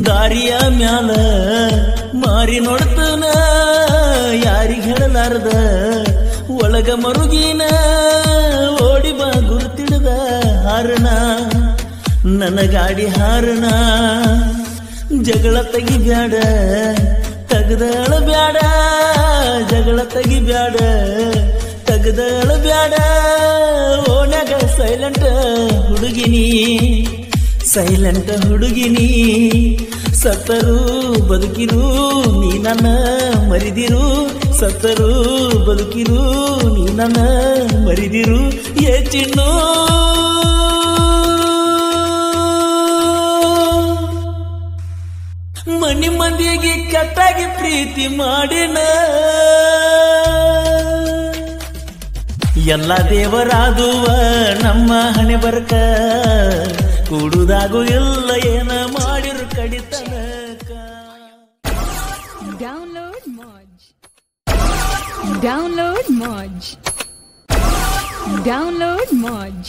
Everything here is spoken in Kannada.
ದಾರಿಯ ಮ್ಯಾಲ ಮಾರಿ ನೋಡ್ತನ ಯಾರಿಗ ಹೇಳಲಾರ್ದ ಒಳಗ ಮರುಗಿನ ಓಡಿ ಬಾ ಗುರುತಿಡದ ಹಾರನ ನನ್ನ ಗಾಡಿ ಹಾರನ ಜಗಳ ತೆಗಿಬ್ಯಾಡ ತಗದಳ ಬ್ಯಾಡ ಜಗಳ ತೆಗಿಬ್ಯಾಡ ತಗದಳ ಬ್ಯಾಡ ಓಣ್ಯಾಗ ಸೈಲೆಂಟ್ ಹುಡುಗಿನಿ ಸೈಲೆಂಟ್ ಹುಡುಗಿನಿ ಸತ್ತರು ಬದುಕಿರು ನೀ ನನ್ನ ಮರಿದಿರು ಸತ್ತರು ಬದುಕಿರು ನೀ ನನ್ನ ಮರಿದಿರು ಏ ಚಿನ್ನು ಮನಿ ಮಂದಿಗೆ ಕೆಟ್ಟಾಗಿ ಪ್ರೀತಿ ಮಾಡಿನ ಎಲ್ಲ ದೇವರಾದುವ ನಮ್ಮ ಹಣೆ ಬರ್ಕ ಕೂಡುದಾಗೂ ಎಲ್ಲ ಏನ ಮಾಡಿರು ಕಡಿತನಕ Download Moj.